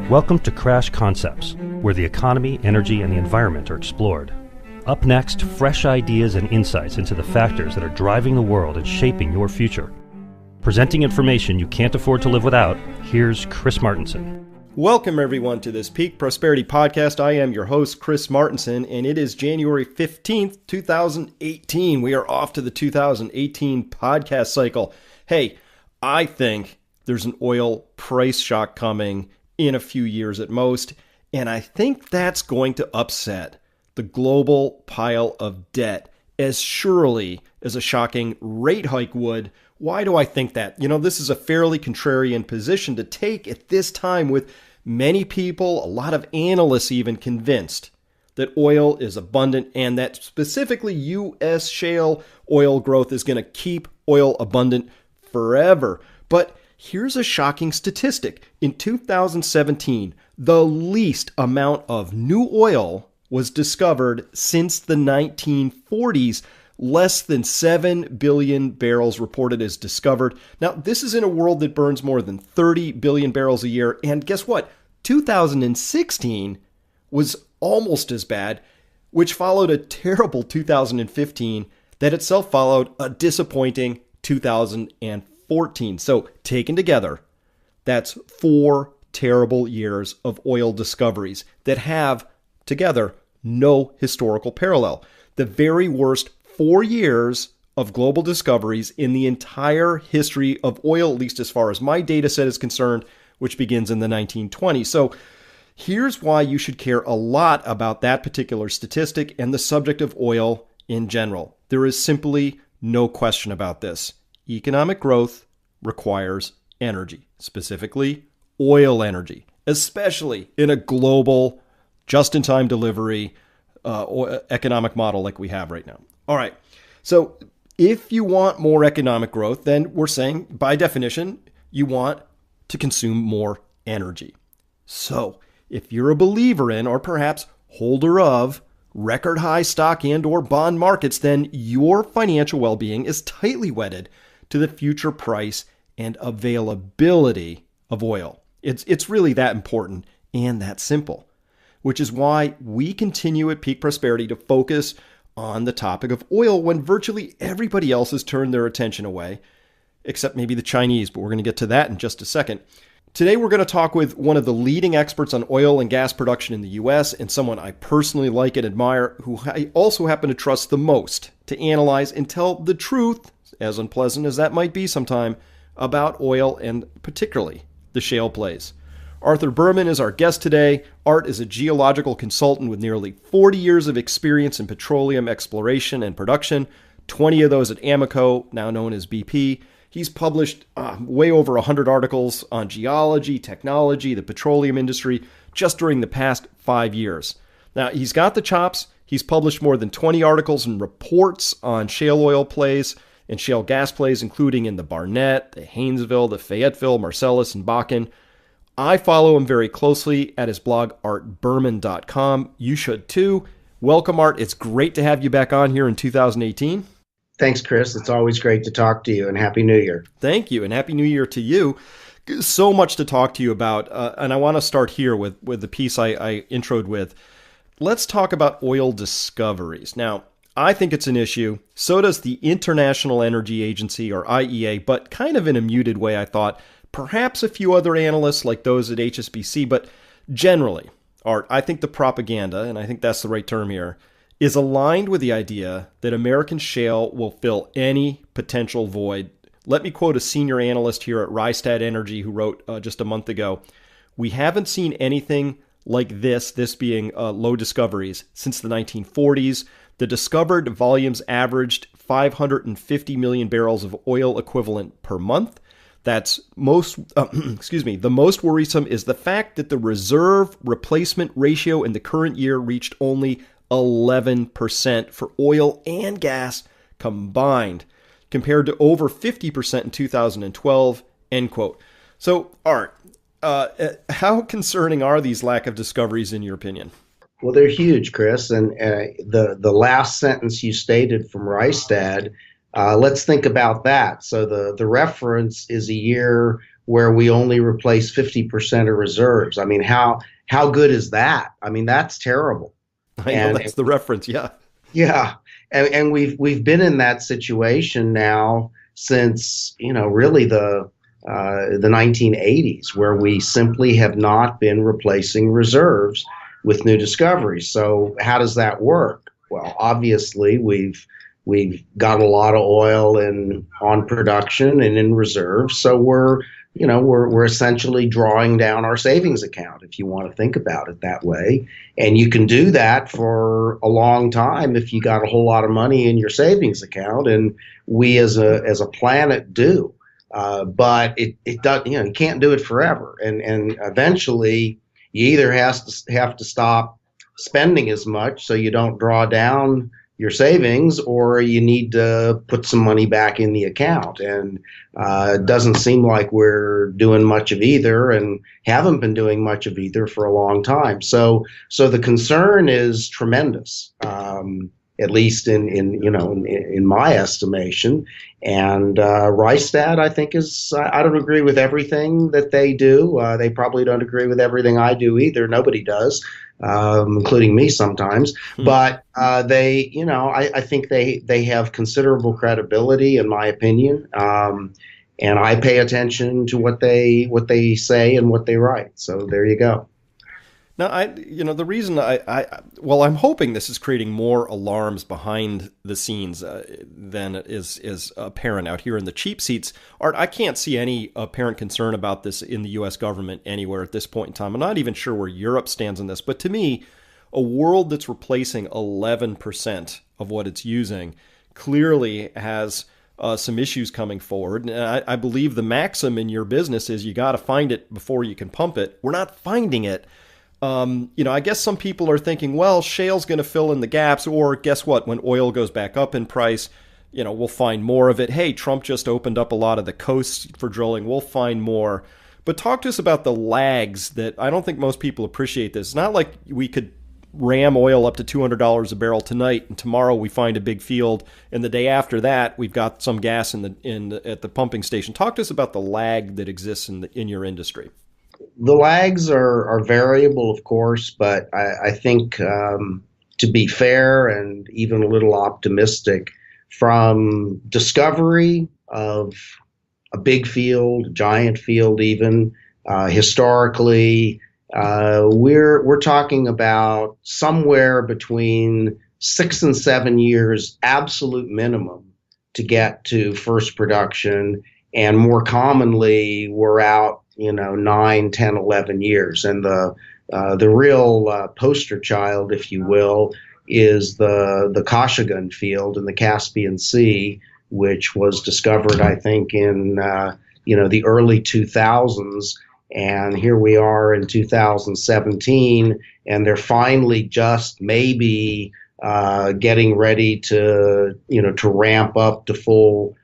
Welcome to Crash Concepts, where the economy, energy, and the environment are explored. Up next, fresh ideas and insights into the factors that are driving the world and shaping your future. Presenting information you can't afford to live without, here's Chris Martenson. Welcome, everyone, to this Peak Prosperity Podcast. I am your host, Chris Martenson, and it is January 15th, 2018. We are off to the 2018 podcast cycle. Hey, I think there's an oil price shock coming in a few years at most, and I think that's going to upset the global pile of debt as surely as a shocking rate hike would. Why do I think that? This is a fairly contrarian position to take at this time, with many people, a lot of analysts even, convinced that oil is abundant and that specifically U.S. shale oil growth is going to keep oil abundant forever. But here's a shocking statistic. In 2017, the least amount of new oil was discovered since the 1940s. Less than 7 billion barrels reported as discovered. Now, this is in a world that burns more than 30 billion barrels a year. And guess what? 2016 was almost as bad, which followed a terrible 2015 that itself followed a disappointing 2014. So taken together, that's 4 terrible years of oil discoveries that have together no historical parallel. The very worst 4 years of global discoveries in the entire history of oil, at least as far as my data set is concerned, which begins in the 1920s. So here's why you should care a lot about that particular statistic and the subject of oil in general. There is simply no question about this. Economic growth requires energy, specifically oil energy, especially in a global, just-in-time delivery economic model like we have right now. All right, so if you want more economic growth, then we're saying, by definition, you want to consume more energy. So if you're a believer in, or perhaps holder of, record high stock and or bond markets, then your financial well-being is tightly wedded to the future price and availability of oil. It's really that important and that simple, which is why we continue at Peak Prosperity to focus on the topic of oil when virtually everybody else has turned their attention away, except maybe the Chinese, but we're going to get to that in just a second. Today, we're going to talk with one of the leading experts on oil and gas production in the U.S. and someone I personally like and admire, who I also happen to trust the most to analyze and tell the truth, as unpleasant as that might be sometime, about oil and particularly the shale plays. Arthur Berman is our guest today. Art is a geological consultant with nearly 40 years of experience in petroleum exploration and production, 20 of those at Amoco, now known as BP. He's published way over 100 articles on geology, technology, the petroleum industry, just during the past 5 years. Now, he's got the chops. He's published more than 20 articles and reports on shale oil plays and shale gas plays, including in the Barnett, the Haynesville, the Fayetteville, Marcellus, and Bakken. I follow him very closely at his blog, artberman.com. You should too. Welcome, Art. It's great to have you back on here in 2018. Thanks, Chris. It's always great to talk to you, and Happy New Year. Thank you, and Happy New Year to you. So much to talk to you about, and I want to start here with the piece I introed with. Let's talk about oil discoveries. Now, I think it's an issue. So does the International Energy Agency, or IEA, but kind of in a muted way, I thought. Perhaps a few other analysts like those at HSBC, but generally, Art, I think the propaganda, and I think that's the right term here, is aligned with the idea that American shale will fill any potential void. Let me quote a senior analyst here at Rystad Energy who wrote just a month ago, "We haven't seen anything like this being low discoveries, since the 1940s. The discovered volumes averaged 550 million barrels of oil equivalent per month. That's the most worrisome is the fact that the reserve replacement ratio in the current year reached only 11% for oil and gas combined, compared to over 50% in 2012, end quote. So, Art, how concerning are these lack of discoveries in your opinion? Well, they're huge, Chris. And the last sentence you stated from Rystad, let's think about that. So the reference is a year where we only replace 50% of reserves. I mean, how good is that? I mean, that's terrible. I know that's the reference. Yeah. Yeah. And we've been in that situation now since, really the 1980s, where we simply have not been replacing reserves with new discoveries. So how does that work? Well, obviously we've got a lot of oil on production and in reserve, so we're essentially drawing down our savings account, if you want to think about it that way. And you can do that for a long time if you got a whole lot of money in your savings account, and we as a planet do. But it does, you can't do it forever, and eventually you either have to stop spending as much so you don't draw down your savings, or you need to put some money back in the account. And it doesn't seem like we're doing much of either, and haven't been doing much of either for a long time. So the concern is tremendous, at least in my estimation. And Rystad, I think, I don't agree with everything that they do. They probably don't agree with everything I do either. Nobody does. Including me sometimes, but I think they have considerable credibility, in my opinion, and I pay attention to what they say and what they write. So there you go. Now, the reason I'm hoping this is creating more alarms behind the scenes than is apparent out here in the cheap seats. Art, I can't see any apparent concern about this in the U.S. government anywhere at this point in time. I'm not even sure where Europe stands on this, but to me, a world that's replacing 11% of what it's using clearly has some issues coming forward. And I believe the maxim in your business is you got to find it before you can pump it. We're not finding it. I guess some people are thinking, well, shale's going to fill in the gaps, or guess what? When oil goes back up in price, we'll find more of it. Hey, Trump just opened up a lot of the coasts for drilling. We'll find more. But talk to us about the lags that I don't think most people appreciate this. It's not like we could ram oil up to $200 a barrel tonight, and tomorrow we find a big field, and the day after that we've got some gas at the pumping station. Talk to us about the lag that exists in your industry. The lags are variable, of course, but I think, to be fair and even a little optimistic, from discovery of a big field, giant field even, historically, we're talking about somewhere between 6 and 7 years absolute minimum to get to first production, and more commonly we're out 9, 10, 11 years. And the real poster child, if you will, is the Kashagan field in the Caspian Sea, which was discovered, I think, in the early 2000s. And here we are in 2017, and they're finally just maybe getting ready to ramp up to full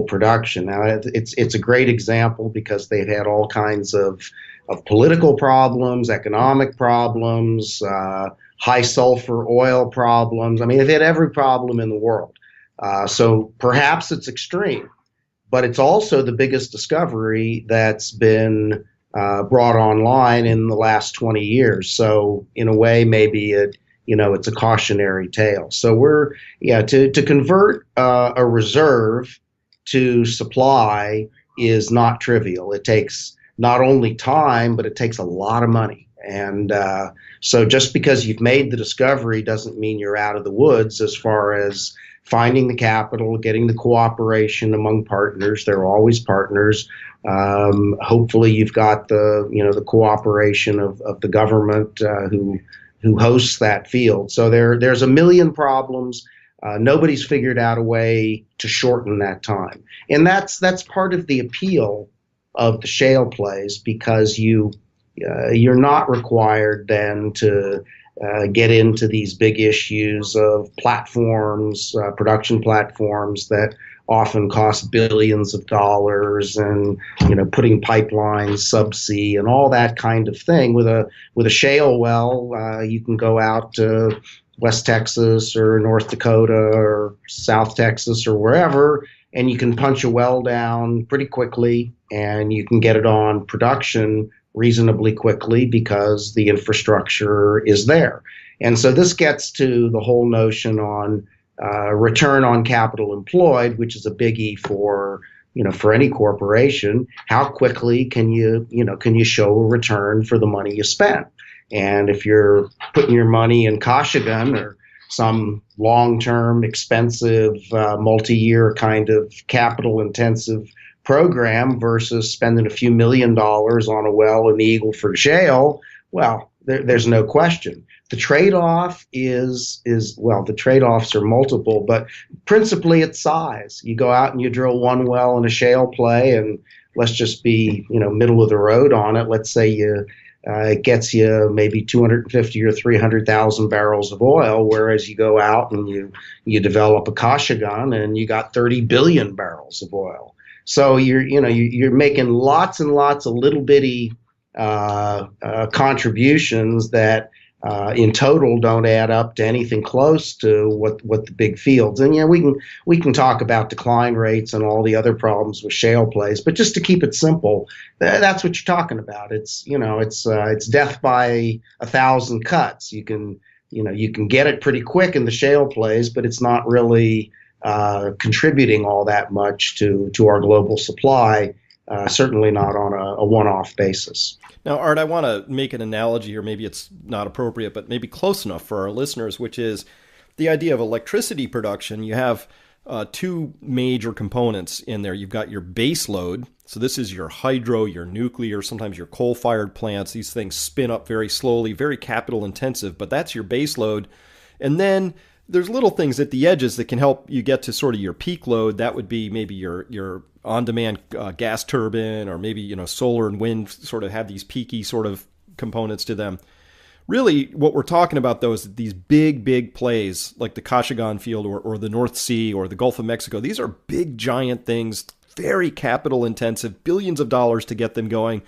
production. Now, it's a great example because they've had all kinds of political problems, economic problems, high sulfur oil problems. I mean, they've had every problem in the world. So perhaps it's extreme, but it's also the biggest discovery that's been brought online in the last 20 years. So in a way, maybe it's a cautionary tale. So to convert a reserve to supply is not trivial. It takes not only time, but it takes a lot of money. And so just because you've made the discovery doesn't mean you're out of the woods as far as finding the capital, getting the cooperation among partners. There are always partners. Hopefully you've got the cooperation of the government who hosts that field. So there's a million problems. Nobody's figured out a way to shorten that time. And that's part of the appeal of the shale plays, because you're not required then to get into these big issues of platforms, production platforms that often cost billions of dollars, and putting pipelines subsea and all that kind of thing. With a shale well, you can go out to West Texas or North Dakota or South Texas or wherever, and you can punch a well down pretty quickly, and you can get it on production reasonably quickly because the infrastructure is there. And so this gets to the whole notion on return on capital employed, which is a biggie for for any corporation. How quickly can you show a return for the money you spent? And if you're putting your money in Kashagan or some long-term, expensive, multi-year kind of capital-intensive program versus spending a few $1,000,000 on a well in the Eagle Ford Shale, well, there's no question. The trade-off the trade-offs are multiple, but principally it's size. You go out and you drill one well in a shale play, and let's just be, middle of the road on it. Let's say it gets you maybe 250 or 300,000 barrels of oil, whereas you go out and you develop a Kashagan and you got 30 billion barrels of oil. So you're making lots and lots of little bitty contributions that in total don't add up to anything close to what the big fields. And we can talk about decline rates and all the other problems with shale plays, but just to keep it simple, that's what you're talking about. It's it's death by 1,000 cuts. You can get it pretty quick in the shale plays, but it's not really contributing all that much to our global supply. Certainly not on a one-off basis. Now, Art, I want to make an analogy, or maybe it's not appropriate, but maybe close enough for our listeners, which is the idea of electricity production. You have two major components in there. You've got your baseload. So this is your hydro, your nuclear, sometimes your coal-fired plants. These things spin up very slowly, very capital intensive, but that's your baseload. And then there's little things at the edges that can help you get to sort of your peak load. That would be maybe your on-demand gas turbine, or maybe solar and wind sort of have these peaky sort of components to them. Really, what we're talking about, though, is these big plays like the Kashagan field or the North Sea or the Gulf of Mexico. These are big, giant things, very capital intensive, billions of dollars to get them going,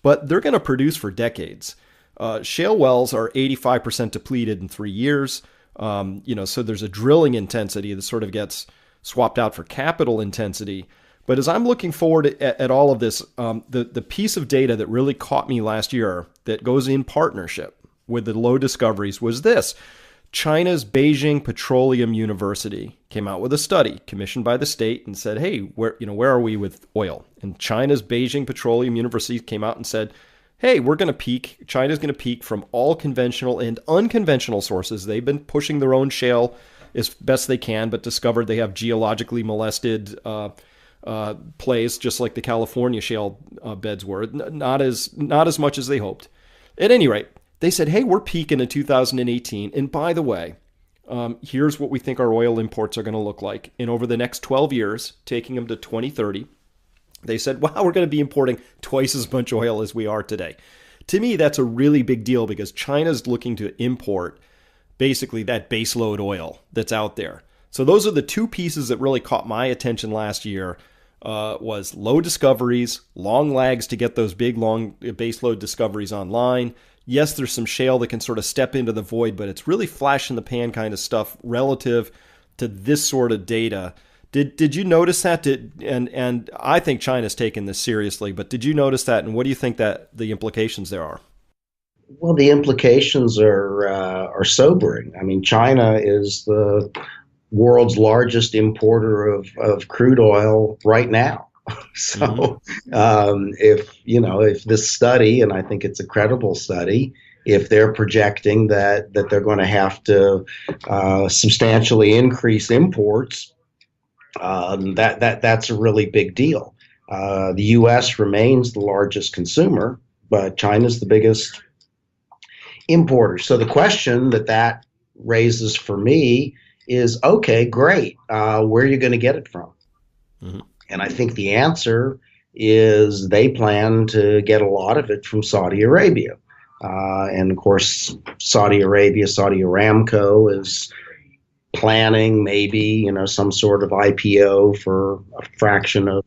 but they're going to produce for decades. Shale wells are 85% depleted in 3 years. So there's a drilling intensity that sort of gets swapped out for capital intensity. But as I'm looking forward at all of this, the piece of data that really caught me last year that goes in partnership with the low discoveries was this. China's Beijing Petroleum University came out with a study commissioned by the state and said, hey, where are we with oil? And China's Beijing Petroleum University came out and said, hey, we're going to peak. China's going to peak from all conventional and unconventional sources. They've been pushing their own shale as best they can, but discovered they have geologically molested plays, just like the California shale beds were, not as much as they hoped. At any rate, they said, hey, we're peaking in 2018. And by the way, here's what we think our oil imports are going to look like. And over the next 12 years, taking them to 2030, they said, wow, we're going to be importing twice as much oil as we are today. To me, that's a really big deal because China's looking to import basically that baseload oil that's out there. So those are the two pieces that really caught my attention last year. Was low discoveries, long lags to get those big, long baseload discoveries online. Yes, there's some shale that can sort of step into the void, but it's really flash in the pan kind of stuff relative to this sort of data. Did you notice that? And I think China's taken this seriously, but did you notice that? And what do you think that the implications there are? Well, the implications are sobering. I mean, China is the world's largest importer of crude oil right now. So if this study, and I think it's a credible study, if they're projecting that they're going to have to substantially increase imports, that's a really big deal. The U.S. remains the largest consumer, but China's the biggest importer. So the question that raises for me is, okay, great. Where are you going to get it from? Mm-hmm. And I think the answer is they plan to get a lot of it from Saudi Arabia. And of course, Saudi Aramco is planning maybe, some sort of IPO for a fraction of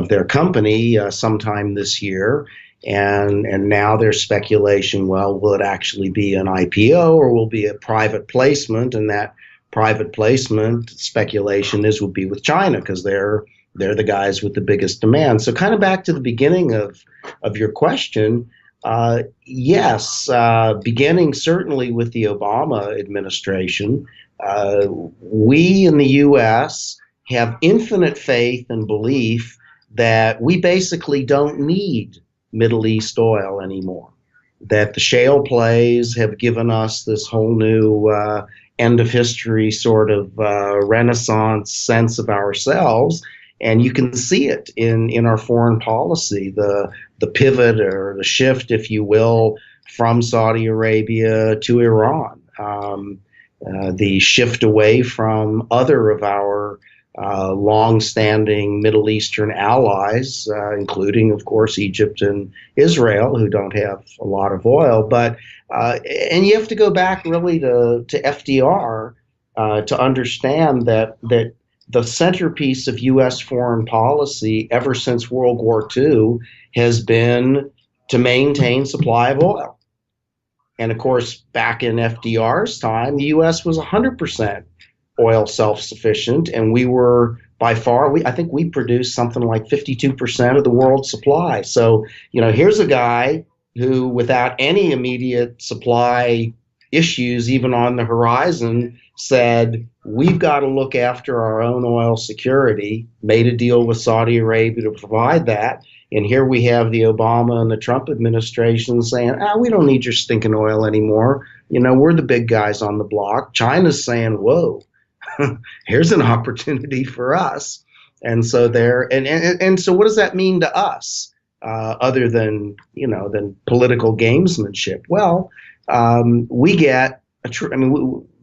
their company sometime this year. And now there's speculation, well, will it actually be an IPO or will it be a private placement? And that private placement, speculation is, would be with China, because they're the guys with the biggest demand. So kind of back to the beginning of your question, yes, beginning certainly with the Obama administration, we in the U.S. have infinite faith and belief that we basically don't need Middle East oil anymore, that the shale plays have given us this whole new end of history sort of renaissance sense of ourselves. And you can see it in our foreign policy, the pivot or the shift, if you will, from Saudi Arabia to Iran, the shift away from other of our long-standing Middle Eastern allies, including, of course, Egypt and Israel, who don't have a lot of oil. But and you have to go back really to FDR to understand that the centerpiece of U.S. foreign policy ever since World War II has been to maintain supply of oil. And of course, back in FDR's time, the U.S. was 100% oil self-sufficient, and we were by far, I think we produced something like 52% of the world's supply. So, here's a guy who, without any immediate supply issues even on the horizon, said, we've got to look after our own oil security, made a deal with Saudi Arabia to provide that. And here we have the Obama and the Trump administration saying, we don't need your stinking oil anymore. We're the big guys on the block. China's saying, whoa, here's an opportunity for us. And so and so what does that mean to us, other than political gamesmanship? Well, we get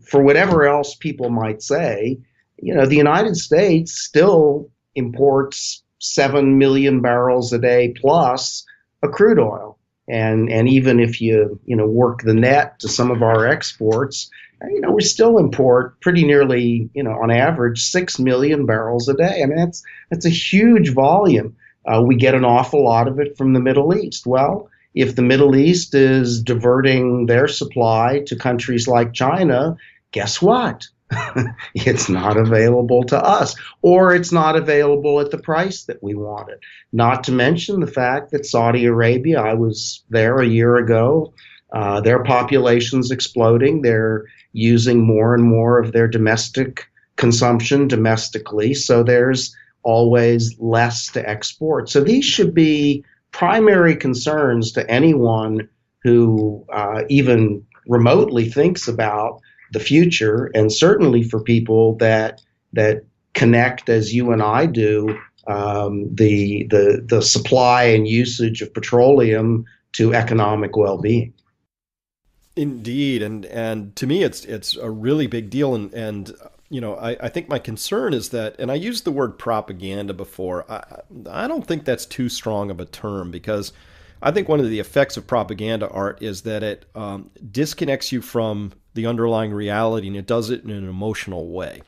for whatever else people might say, the United States still imports 7 million barrels a day plus of crude oil. And even if you work the net to some of our exports, we still import pretty nearly, on average, 6 million barrels a day. I mean, that's a huge volume. We get an awful lot of it from the Middle East. Well, if the Middle East is diverting their supply to countries like China, guess what? It's not available to us, or it's not available at the price that we want it. Not to mention the fact that Saudi Arabia, I was there a year ago, their population's exploding. They're using more and more of their domestic consumption domestically, so there's always less to export. So these should be primary concerns to anyone who even remotely thinks about the future, and certainly for people that connect, as you and I do, the supply and usage of petroleum to economic well-being. Indeed, and to me, it's a really big deal, and I think my concern is that, and I used the word propaganda before. I don't think that's too strong of a term, because I think one of the effects of propaganda art is that it disconnects you from the underlying reality, and it does it in an emotional way.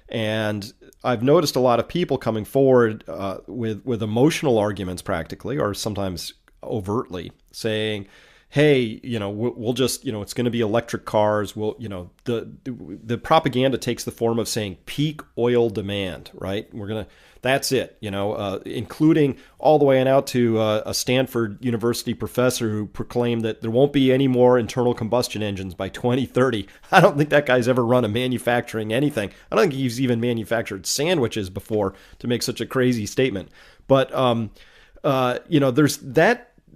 And I've noticed a lot of people coming forward with emotional arguments, practically, or sometimes overtly, saying, hey, we'll just, it's going to be electric cars. The propaganda takes the form of saying peak oil demand, right? That's it, including all the way out to a Stanford University professor who proclaimed that there won't be any more internal combustion engines by 2030. I don't think that guy's ever run a manufacturing anything. I don't think he's even manufactured sandwiches before to make such a crazy statement. But, there's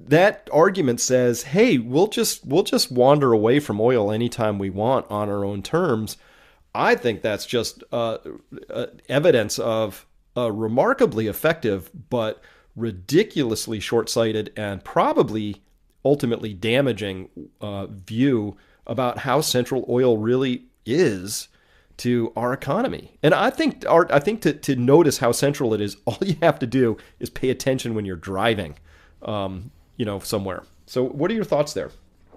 that argument says, hey, we'll just wander away from oil anytime we want on our own terms. I think that's just evidence of a remarkably effective but ridiculously short-sighted and probably ultimately damaging view about how central oil really is to our economy. And I think to notice how central it is, all you have to do is pay attention when you're driving, somewhere. So what are your thoughts there?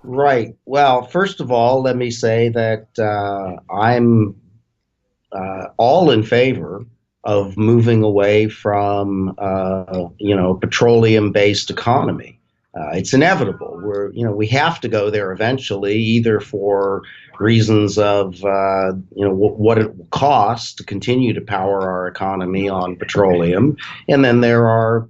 Right. Well, first of all, let me say that I'm all in favor of moving away from, petroleum-based economy. It's inevitable. We have to go there eventually, either for reasons of, what it will cost to continue to power our economy on petroleum. And then there are,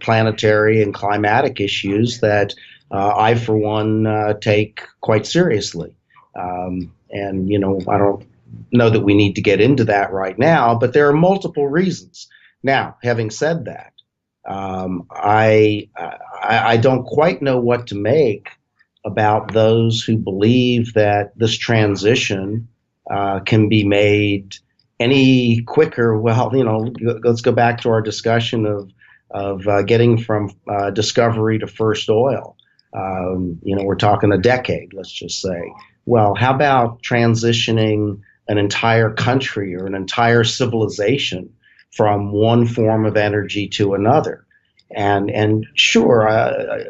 planetary and climatic issues that I, for one, take quite seriously. I don't know that we need to get into that right now, but there are multiple reasons. Now, having said that, I don't quite know what to make about those who believe that this transition can be made any quicker. Well, let's go back to our discussion of getting from discovery to first oil. We're talking a decade, let's just say. Well, how about transitioning an entire country or an entire civilization from one form of energy to another? And sure,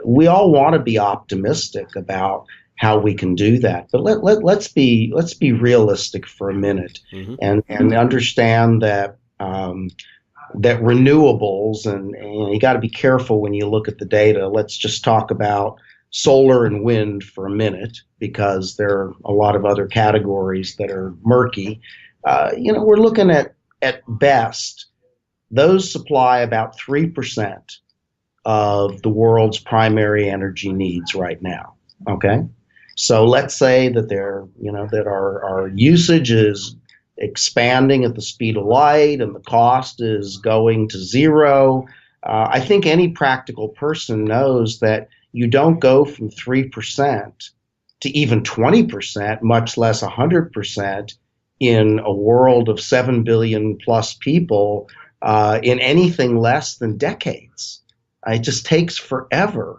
we all want to be optimistic about how we can do that, but let's be realistic for a minute, and understand that that renewables, and you got to be careful when you look at the data. Let's just talk about solar and wind for a minute, because there are a lot of other categories that are murky. We're looking at best, those supply about 3% of the world's primary energy needs right now. Okay, so let's say that that our usage is expanding at the speed of light and the cost is going to zero. I think any practical person knows that you don't go from 3% to even 20%, much less 100%, in a world of 7 billion plus people in anything less than decades. It just takes forever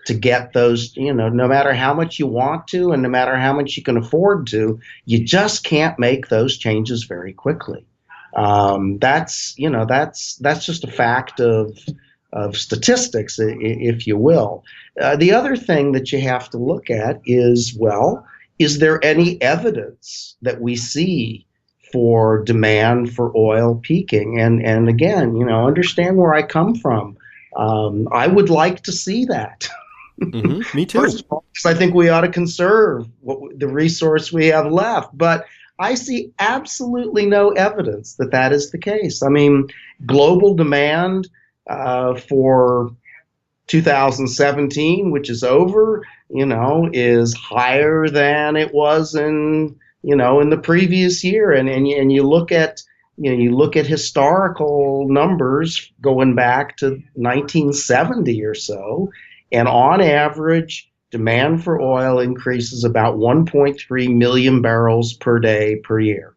to get those, no matter how much you want to and no matter how much you can afford to, you just can't make those changes very quickly. That's just a fact of statistics, if you will. The other thing that you have to look at is, well, is there any evidence that we see for demand for oil peaking? And again, understand where I come from. I would like to see that. Mm-hmm. Me too. First of all, because I think we ought to conserve the resource we have left. But I see absolutely no evidence that that is the case. I mean, global demand for 2017, which is over, is higher than it was in the previous year. And you look at historical numbers going back to 1970 or so, and on average, demand for oil increases about 1.3 million barrels per day per year.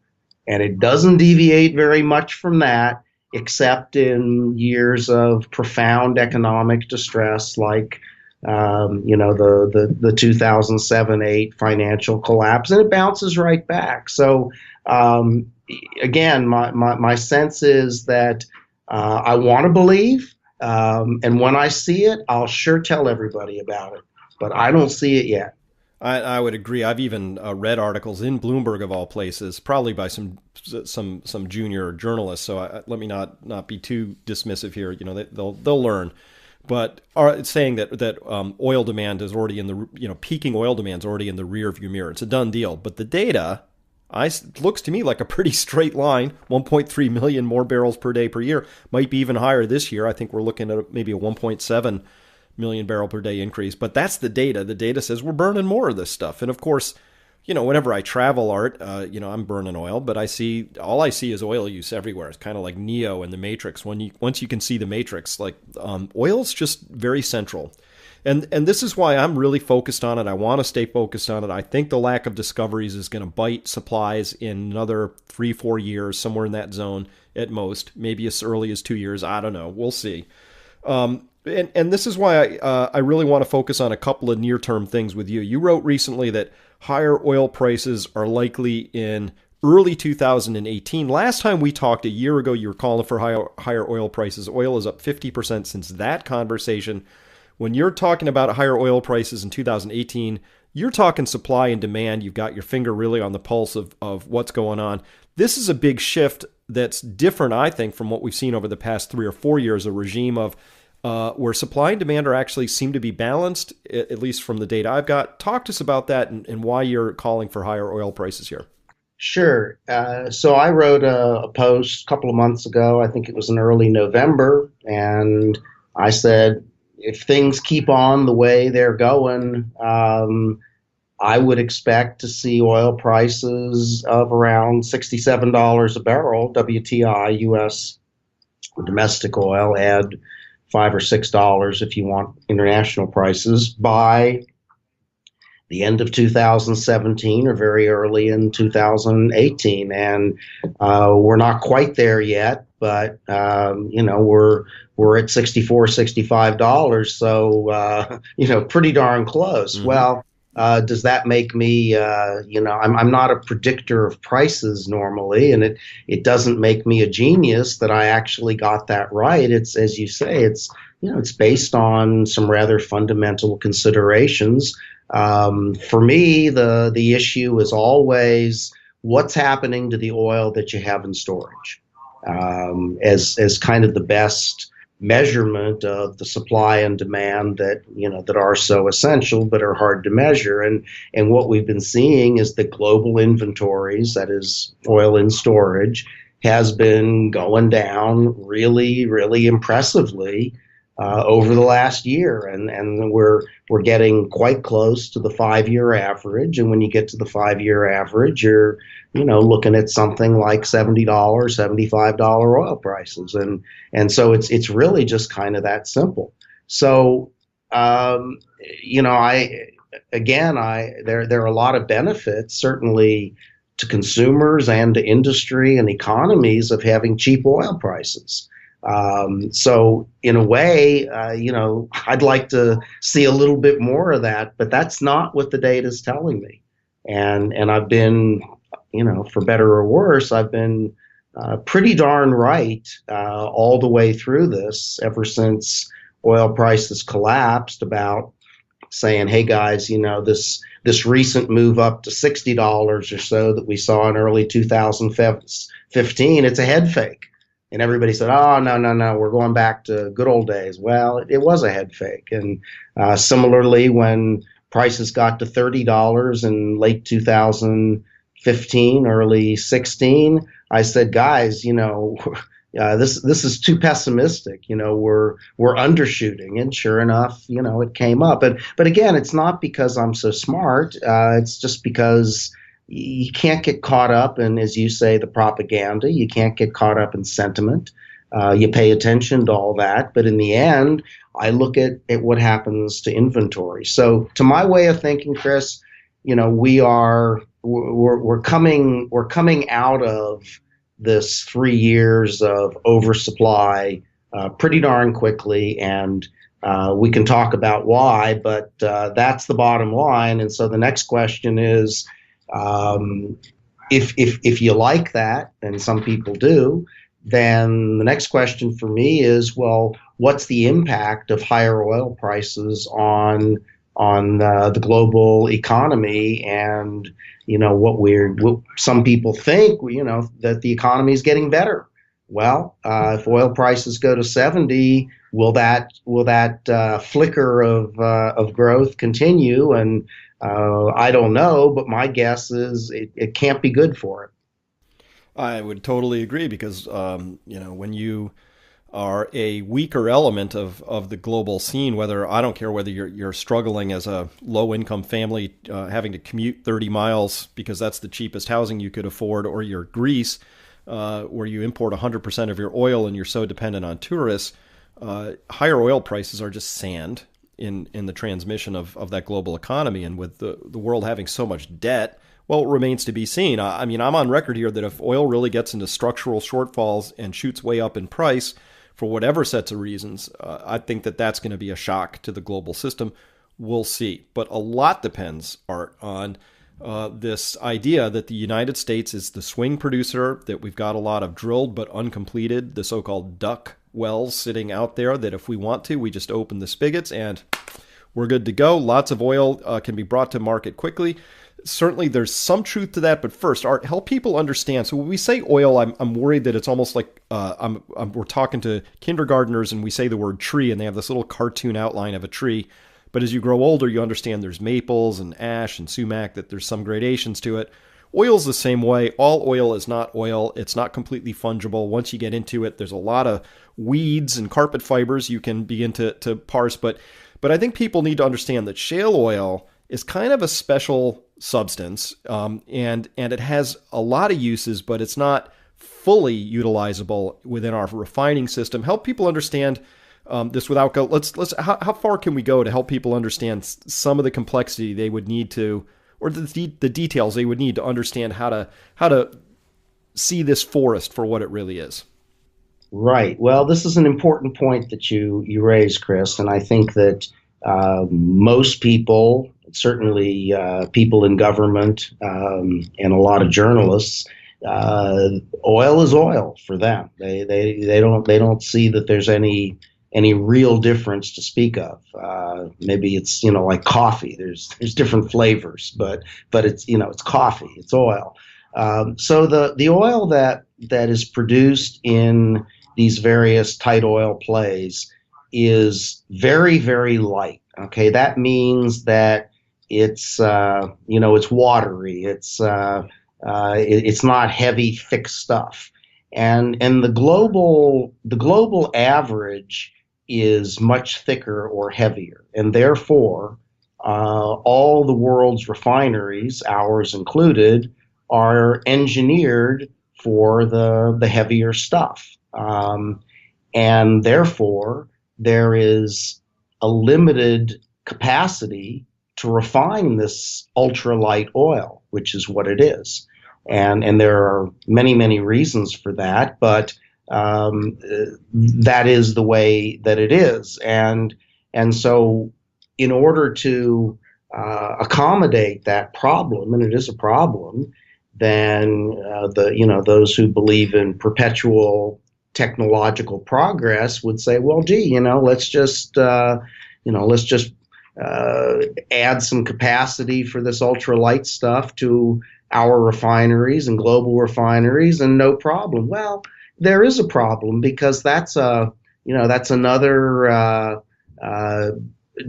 And it doesn't deviate very much from that, except in years of profound economic distress, like the 2007-8 financial collapse, and it bounces right back. So again, my sense is that I want to believe, and when I see it, I'll sure tell everybody about it. But I don't see it yet. I would agree. I've even read articles in Bloomberg, of all places, probably by some junior journalists. So let me not be too dismissive here. They'll learn, but are saying that oil demand is already in the peaking oil demand is already in the rear view mirror. It's a done deal. But the data looks to me like a pretty straight line. 1.3 million more barrels per day per year, might be even higher this year. I think we're looking at maybe a 1.7 million barrel per day increase, but that's the data. The data says we're burning more of this stuff. And of course, whenever I travel, Art, I'm burning oil, but all I see is oil use everywhere. It's kind of like Neo in the Matrix. Once you can see the Matrix, oil's just very central. And this is why I'm really focused on it. I want to stay focused on it. I think the lack of discoveries is going to bite supplies in another 3-4 years, somewhere in that zone at most, maybe as early as 2 years. I don't know. We'll see. And this is why I really want to focus on a couple of near-term things with you. You wrote recently that higher oil prices are likely in early 2018. Last time we talked a year ago, you were calling for higher oil prices. Oil is up 50% since that conversation. When you're talking about higher oil prices in 2018, you're talking supply and demand. You've got your finger really on the pulse of what's going on. This is a big shift that's different, I think, from what we've seen over the past 3 or 4 years, a regime of where supply and demand are actually seem to be balanced, at least from the data I've got. Talk to us about that and why you're calling for higher oil prices here. Sure. So I wrote a post a couple of months ago. I think it was in early November. And I said, if things keep on the way they're going, I would expect to see oil prices of around $67 a barrel, WTI, U.S. domestic oil, add $5 or $6 if you want international prices, by the end of 2017 or very early in 2018. And we're not quite there yet, but we're at $64, $65. So, pretty darn close. Mm-hmm. Well, does that make me, I'm not a predictor of prices normally, and it doesn't make me a genius that I actually got that right. It's, as you say, it's based on some rather fundamental considerations. For me, the issue is always what's happening to the oil that you have in storage, as kind of the best measurement of the supply and demand that are so essential but are hard to measure. And what we've been seeing is that global inventories, that is oil in storage, has been going down really, really impressively over the last year, and we're getting quite close to the 5-year average. And when you get to the 5-year average, you're looking at something like $70, $75 oil prices, and so it's really just kind of that simple. So there are a lot of benefits certainly to consumers and to industry and economies of having cheap oil prices. So in a way, I'd like to see a little bit more of that, but that's not what the data is telling me. And I've been, for better or worse, I've been pretty darn right all the way through this, ever since oil prices collapsed, about saying, hey guys, this recent move up to $60 or so that we saw in early 2015, it's a head fake. And everybody said, oh, no, we're going back to good old days. Well, it was a head fake. And similarly, when prices got to $30 in late 2015, early 16, I said, guys, this is too pessimistic. We're undershooting. And sure enough, it came up. But again, it's not because I'm so smart. It's just because you can't get caught up in, as you say, the propaganda. You can't get caught up in sentiment. You pay attention to all that. But in the end, I look at what happens to inventory. So to my way of thinking, Chris, we're coming out of this 3 years of oversupply pretty darn quickly. And we can talk about why, but that's the bottom line. And so the next question is, if you like that, and some people do, then the next question for me is, well, what's the impact of higher oil prices on the global economy? And what some people think, that the economy is getting better. Well, if oil prices go to 70, will that flicker of growth continue? And I don't know, but my guess is it can't be good for it. I would totally agree, because when you are a weaker element of the global scene, I don't care whether you're struggling as a low income family, having to commute 30 miles because that's the cheapest housing you could afford, or you're Greece, where you import 100% of your oil and you're so dependent on tourists, higher oil prices are just sand in the transmission of that global economy. And with the world having so much debt, well, it remains to be seen. I mean, I'm on record here that if oil really gets into structural shortfalls and shoots way up in price for whatever sets of reasons, I think that's going to be a shock to the global system. We'll see. But a lot depends, Art, on this idea that the United States is the swing producer, that we've got a lot of drilled but uncompleted, the so-called duck wells sitting out there, that if we want to, we just open the spigots and we're good to go. Lots of oil can be brought to market quickly. certainly there's some truth to that. But first, Art, help people understand. So when we say oil, I'm worried that it's almost like we're talking to kindergartners and we say the word tree and they have this little cartoon outline of a tree. But as you grow older, you understand there's maples and ash and sumac, that there's some gradations to it. Oil's the same way. All oil is not oil. It's not completely fungible. Once you get into it, there's a lot of weeds and carpet fibers you can begin to parse. But I think people need to understand that shale oil is kind of a special substance, and it has a lot of uses, but it's not fully utilizable within our refining system. Help people understand this without go. How far can we go to help people understand some of the complexity they would need to, or the details they would need to understand how to see this forest for what it really is? Right. Well, this is an important point that you raise, Chris, and I think that most people, certainly people in government and a lot of journalists, oil is oil for them. They don't see that there's any real difference to speak of. Maybe it's like coffee. There's different flavors, but it's it's coffee. It's oil. So the oil that is produced in these various tight oil plays is very, very light. Okay, that means that it's it's watery. It's not heavy, thick stuff. And the global average is much thicker or heavier, and therefore all the world's refineries, ours included, are engineered for the heavier stuff. And therefore, there is a limited capacity to refine this ultralight oil, which is what it is. And there are many, many reasons for that, but that is the way that it is. And so in order to accommodate that problem, and it is a problem, then those who believe in perpetual technological progress would say, well, gee, let's just add some capacity for this ultralight stuff to our refineries and global refineries, and no problem. Well, there is a problem, because that's another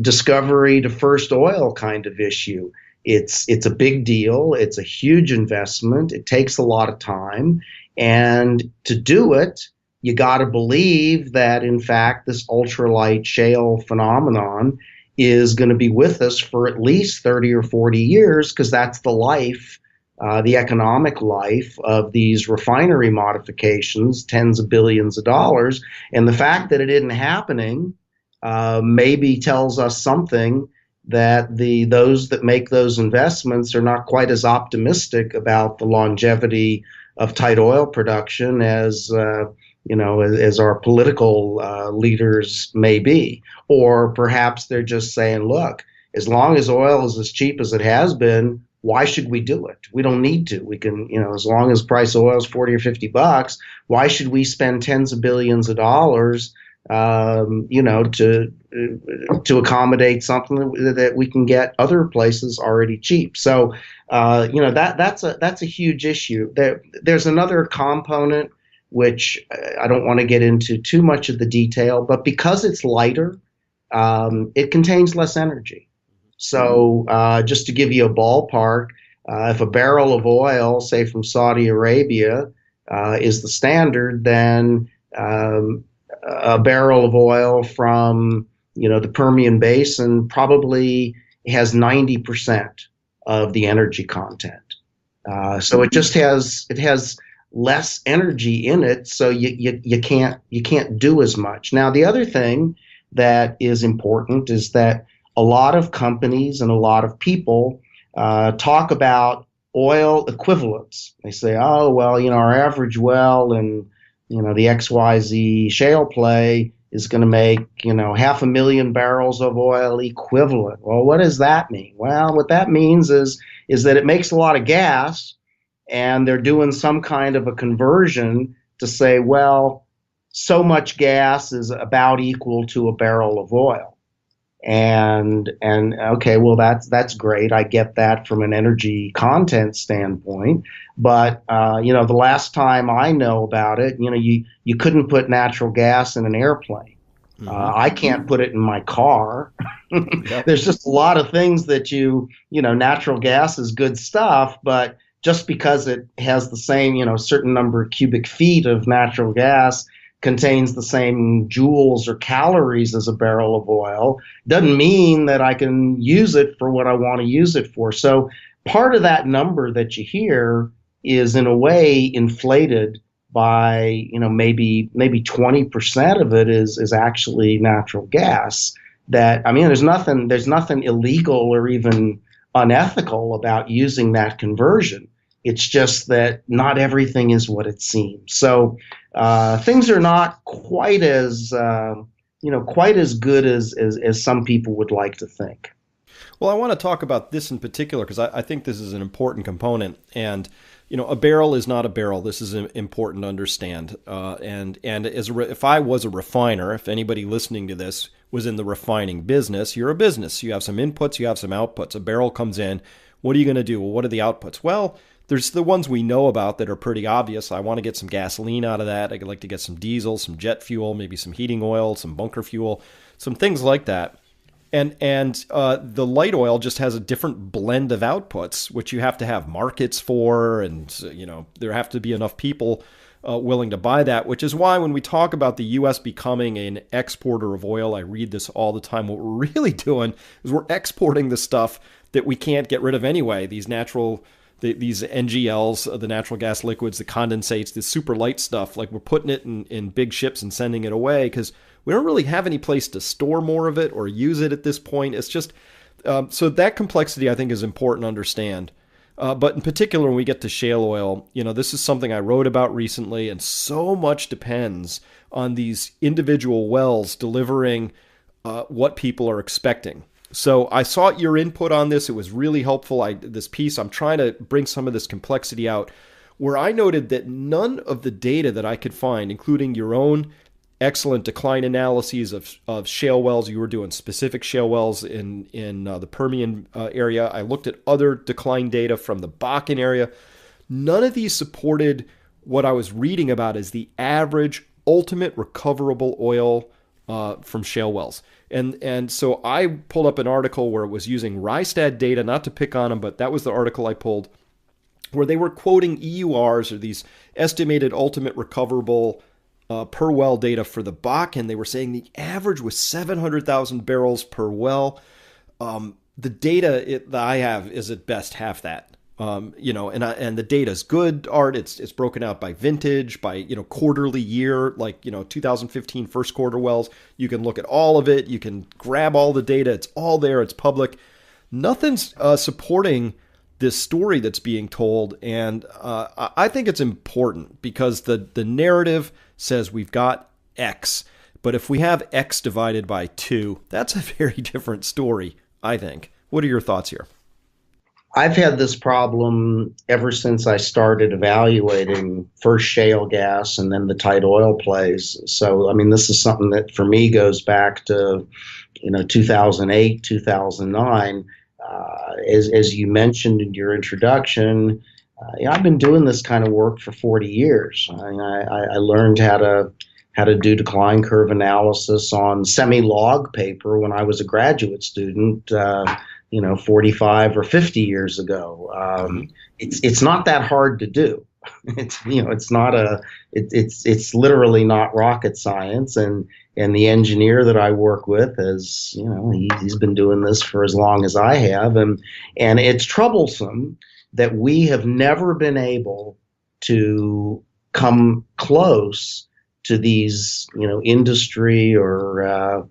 discovery to first oil kind of issue. It's a big deal. It's a huge investment. It takes a lot of time, and to do it, you got to believe that, in fact, this ultralight shale phenomenon is going to be with us for at least 30 or 40 years, because that's the life, the economic life of these refinery modifications, tens of billions of dollars. And the fact that it isn't happening maybe tells us something, that those that make those investments are not quite as optimistic about the longevity of tight oil production as our political leaders may be. Or perhaps they're just saying, look, as long as oil is as cheap as it has been, why should we do it? We don't need to. We can, as long as price of oil is 40 or 50 bucks, why should we spend tens of billions of dollars, to accommodate something that we can get other places already cheap? So, that's a huge issue. There's another component which I don't want to get into too much of the detail, but because it's lighter, it contains less energy. So just to give you a ballpark, if a barrel of oil, say from Saudi Arabia, is the standard, then a barrel of oil from the Permian Basin probably has 90% of the energy content. So it has less energy in it, so you can't do as much. Now, the other thing that is important is that a lot of companies and a lot of people talk about oil equivalents. They say, oh, well, our average well in the XYZ shale play is going to make 500,000 barrels of oil equivalent. Well, what does that mean? Well, what that means is that it makes a lot of gas, and they're doing some kind of a conversion to say, well, so much gas is about equal to a barrel of oil. And okay, well that's great. I get that from an energy content standpoint. But the last time I know about it, you couldn't put natural gas in an airplane. Hmm. I can't put it in my car. Yep. There's just a lot of things that natural gas is good stuff, but just because it has the same, certain number of cubic feet of natural gas contains the same joules or calories as a barrel of oil, doesn't mean that I can use it for what I want to use it for. So part of that number that you hear is in a way inflated by, maybe 20% of it is actually natural gas. That, I mean, there's nothing illegal or even unethical about using that conversion. It's just that not everything is what it seems. So things are not quite as good as some people would like to think. Well, I want to talk about this in particular because I think this is an important component. And a barrel is not a barrel. This is important to understand. And if I was a refiner, if anybody listening to this was in the refining business, you're a business. You have some inputs, you have some outputs. A barrel comes in. What are you going to do? Well, what are the outputs? Well, there's the ones we know about that are pretty obvious. I want to get some gasoline out of that. I'd like to get some diesel, some jet fuel, maybe some heating oil, some bunker fuel, some things like that. And the light oil just has a different blend of outputs, which you have to have markets for, and there have to be enough people willing to buy that, which is why when we talk about the U.S. becoming an exporter of oil, I read this all the time. What we're really doing is we're exporting the stuff that we can't get rid of anyway. These NGLs, the natural gas liquids, the condensates, the super light stuff, like we're putting it in big ships and sending it away because we don't really have any place to store more of it or use it at this point. It's just, so that complexity I think is important to understand. But in particular, when we get to shale oil, this is something I wrote about recently, and so much depends on these individual wells delivering what people are expecting. So I saw your input on this. It was really helpful. This piece, I'm trying to bring some of this complexity out, where I noted that none of the data that I could find, including your own excellent decline analyses of shale wells, you were doing specific shale wells in the Permian area. I looked at other decline data from the Bakken area. None of these supported what I was reading about as the average ultimate recoverable oil from shale wells. And so I pulled up an article where it was using Rystad data, not to pick on them, but that was the article I pulled, where they were quoting EURs, or these estimated ultimate recoverable per well data for the Bakken. They were saying the average was 700,000 barrels per well. The data that I have is at best half that. And the data is good, Art. It's broken out by vintage, by quarterly year, like 2015 first quarter wells. You can look at all of it. You can grab all the data. It's all there. It's public. Nothing's supporting this story that's being told, and I think it's important because the narrative says we've got X, but if we have X divided by 2, that's a very different story, I think. What are your thoughts here? I've had this problem ever since I started evaluating first shale gas and then the tight oil plays. So, I mean, this is something that for me goes back to, 2008, 2009. As you mentioned in your introduction, I've been doing this kind of work for 40 years. I learned how to do decline curve analysis on semi-log paper when I was a graduate student. 45 or 50 years ago. It's not that hard to do. It's literally not rocket science. And the engineer that I work with he's been doing this for as long as I have. And it's troublesome that we have never been able to come close to these, industry or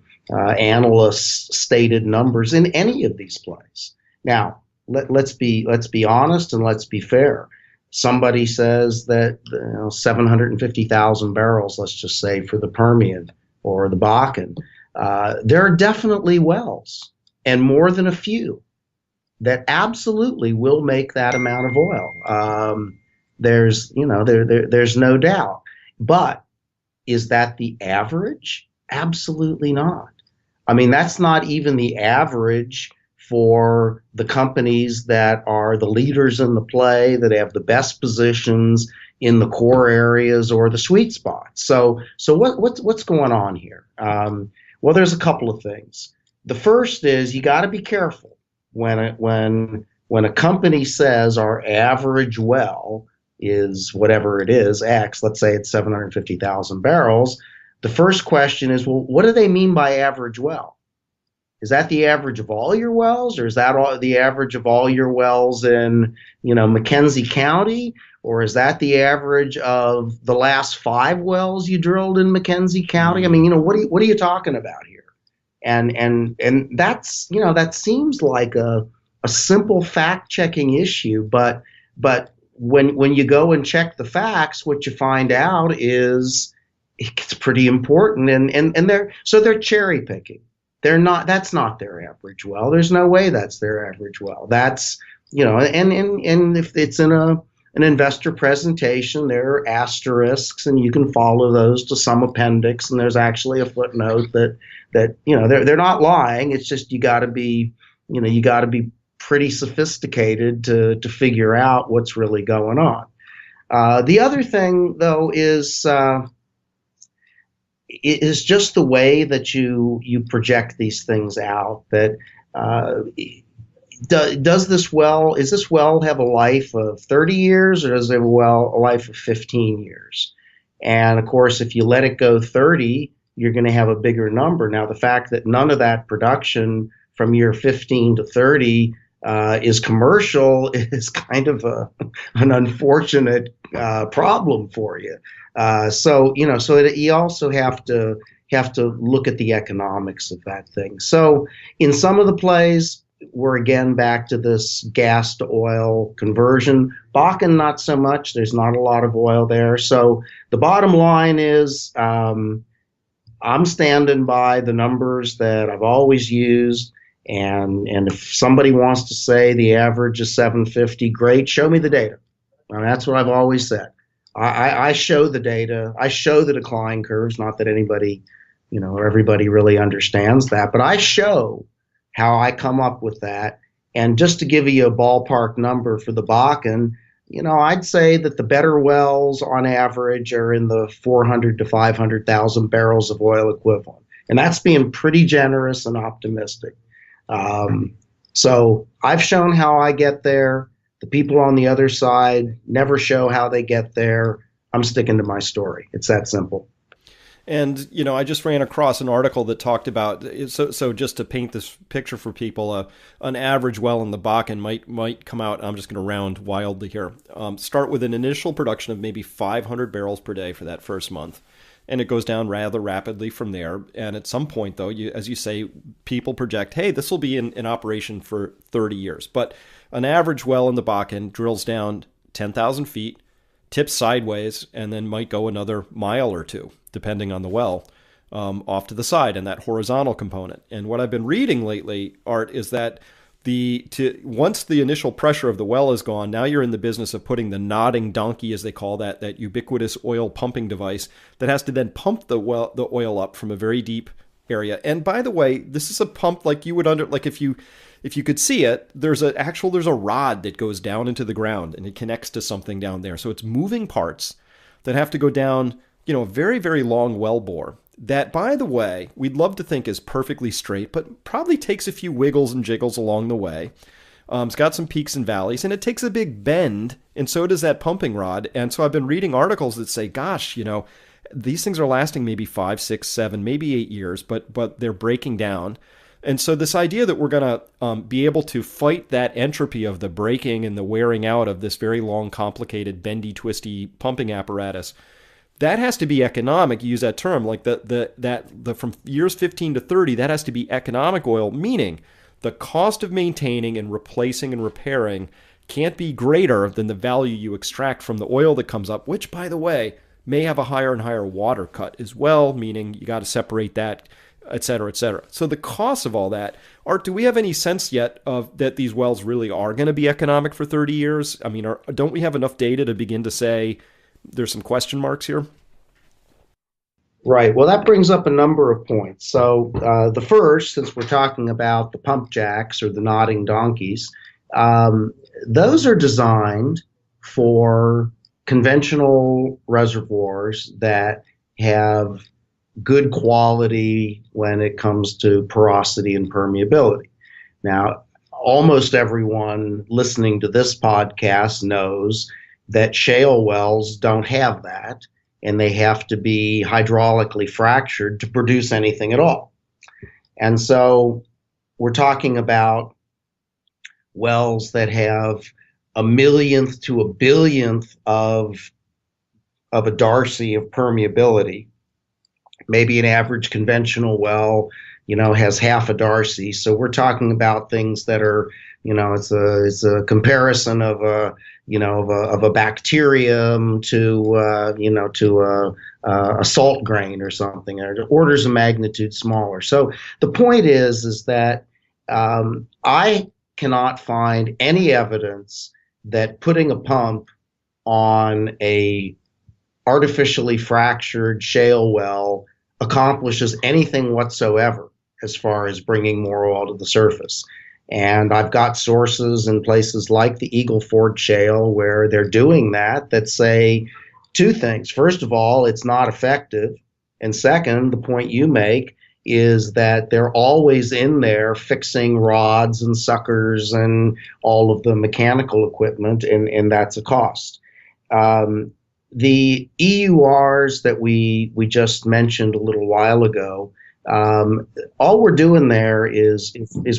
analysts' stated numbers in any of these plays. Now, let's be honest and let's be fair. Somebody says that 750,000 barrels, let's just say, for the Permian or the Bakken. There are definitely wells, and more than a few, that absolutely will make that amount of oil. There's no doubt. But is that the average? Absolutely not. I mean, that's not even the average for the companies that are the leaders in the play, that have the best positions in the core areas or the sweet spots. So what's going on here? Well, there's a couple of things. The first is you got to be careful when a company says our average well is whatever it is, X. Let's say it's 750,000 barrels. The first question is, well, what do they mean by average well? Is that the average of all your wells, or is that the average of all your wells in, McKenzie County, or is that the average of the last 5 wells you drilled in McKenzie County? I mean, what are you talking about here? And that's, that seems like a simple fact-checking issue, but when you go and check the facts, what you find out is it's pretty important, and they're cherry picking. That's not their average well. There's no way that's their average well. That's, and if it's in an investor presentation, there are asterisks, and you can follow those to some appendix, and there's actually a footnote that they're not lying. It's just you got to be pretty sophisticated to figure out what's really going on. The other thing, though, is just the way that you project these things out. That does this well have a life of 30 years, or does it have a life of 15 years? And of course, if you let it go 30, you're going to have a bigger number. Now, the fact that none of that production from year 15 to 30 is commercial is kind of an unfortunate problem for you. So you also have to look at the economics of that thing. So in some of the plays, we're again back to this gas to oil conversion. Bakken, not so much. There's not a lot of oil there. So the bottom line is, I'm standing by the numbers that I've always used. And if somebody wants to say the average is 750, great, show me the data. And that's what I've always said. I show the data. I show the decline curves. Not that anybody, or everybody really understands that, but I show how I come up with that. And just to give you a ballpark number for the Bakken, I'd say that the better wells on average are in the 400 to 500,000 barrels of oil equivalent. And that's being pretty generous and optimistic. So I've shown how I get there. The people on the other side never show how they get there. I'm sticking to my story. It's that simple. And, I just ran across an article that talked about, so just to paint this picture for people, an average well in the Bakken might come out, I'm just going to round wildly here, start with an initial production of maybe 500 barrels per day for that first month. And it goes down rather rapidly from there. And at some point, though, as you say, people project, hey, this will be in operation for 30 years. But an average well in the Bakken drills down 10,000 feet, tips sideways, and then might go another mile or two, depending on the well, off to the side and that horizontal component. And what I've been reading lately, Art, is that once the initial pressure of the well is gone, now you're in the business of putting the nodding donkey, as they call that ubiquitous oil pumping device that has to then pump the oil up from a very deep area. And by the way, this is a pump like you would if you could see it, there's a rod that goes down into the ground and it connects to something down there. So it's moving parts that have to go down, a very, very long well bore. That, by the way, we'd love to think is perfectly straight, but probably takes a few wiggles and jiggles along the way. It's got some peaks and valleys, and it takes a big bend, and so does that pumping rod. And so I've been reading articles that say, gosh, these things are lasting maybe 5, 6, 7, maybe 8 years, but they're breaking down. And so this idea that we're going to be able to fight that entropy of the breaking and the wearing out of this very long, complicated, bendy, twisty pumping apparatus, that has to be economic. You use that term, like the from years 15 to 30, that has to be economic oil, meaning the cost of maintaining and replacing and repairing can't be greater than the value you extract from the oil that comes up, which, by the way, may have a higher and higher water cut as well, meaning you got to separate that, et cetera, et cetera. So the cost of all that, Art, do we have any sense yet of that these wells really are going to be economic for 30 years? I mean, don't we have enough data to begin to say there's some question marks here? Right. Well, that brings up a number of points. So, the first, since we're talking about the pump jacks or the nodding donkeys, um, those are designed for conventional reservoirs that have good quality when it comes to porosity and permeability. Now, almost everyone listening to this podcast knows that shale wells don't have that, and they have to be hydraulically fractured to produce anything at all. And so we're talking about wells that have a millionth to a billionth of a Darcy of permeability. Maybe an average conventional well, has half a Darcy. So we're talking about things that are, it's a comparison of a bacterium to a salt grain or something, or orders of magnitude smaller. So the point is that I cannot find any evidence that putting a pump on a artificially fractured shale well accomplishes anything whatsoever as far as bringing more oil to the surface. And I've got sources in places like the Eagle Ford Shale where they're doing that say two things. First of all, it's not effective. And second, the point you make is that they're always in there fixing rods and suckers and all of the mechanical equipment, and that's a cost. The EURs that we just mentioned a little while ago, all we're doing there is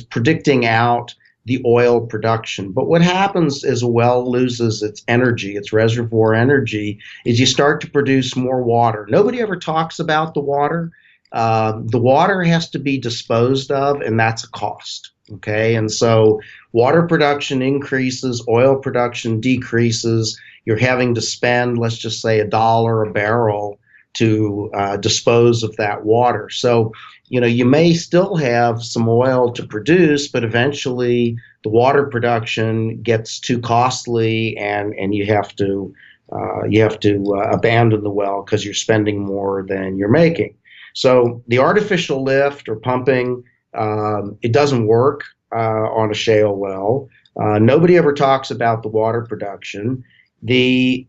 predicting out the oil production. But what happens as a well loses its energy, its reservoir energy, is you start to produce more water. Nobody ever talks about the water. The water has to be disposed of, and that's a cost. Okay, and so water production increases, oil production decreases. You're having to spend, let's just say, $1 a barrel to dispose of that water. So, you may still have some oil to produce, but eventually the water production gets too costly, and you have to abandon the well because you're spending more than you're making. So the artificial lift or pumping, it doesn't work on a shale well. Nobody ever talks about the water production. The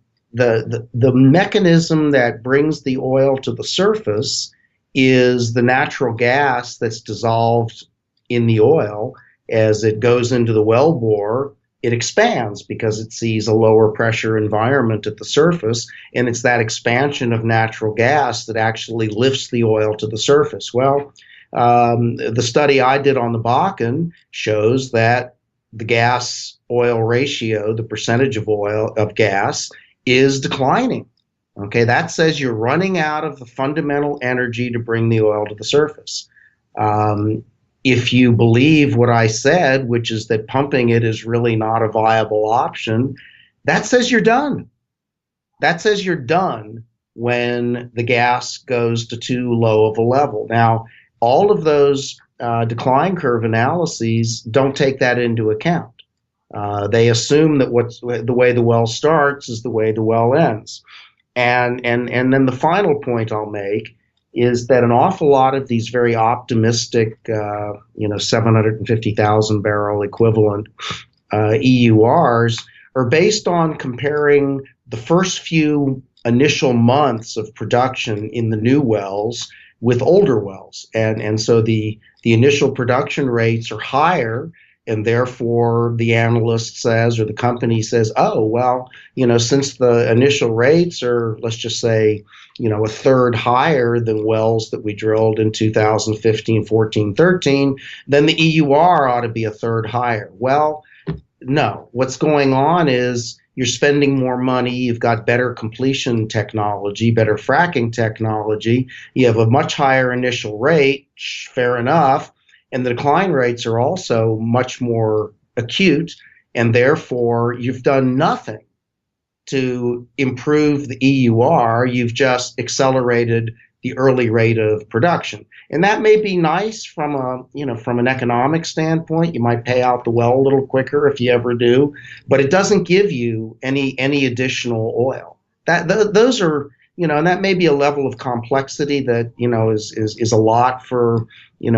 mechanism that brings the oil to the surface is the natural gas that's dissolved in the oil. As it goes into the wellbore, it expands because it sees a lower pressure environment at the surface, and it's that expansion of natural gas that actually lifts the oil to the surface. Well, the study I did on the Bakken shows that the gas oil ratio, the percentage of gas, is declining. Okay, that says you're running out of the fundamental energy to bring the oil to the surface. If you believe what I said, which is that pumping it is really not a viable option, that says you're done. That says you're done when the gas goes to too low of a level. Now, all of those decline curve analyses don't take that into account. They assume that the way the well starts is the way the well ends. And then the final point I'll make is that an awful lot of these very optimistic, 750,000 barrel equivalent EURs are based on comparing the first few initial months of production in the new wells with older wells. And so the initial production rates are higher, and therefore the analyst says, or the company says, oh, well, since the initial rates are, let's just say, a third higher than wells that we drilled in 2015, 14, 13, then the EUR ought to be a third higher. Well, no. What's going on is you're spending more money, you've got better completion technology, better fracking technology, you have a much higher initial rate, fair enough, and the decline rates are also much more acute, and therefore you've done nothing to improve the EUR, you've just accelerated the early rate of production. And that may be nice from an economic standpoint. You might pay out the well a little quicker if you ever do, but it doesn't give you any additional oil. Those are and that may be a level of complexity that, is a lot for,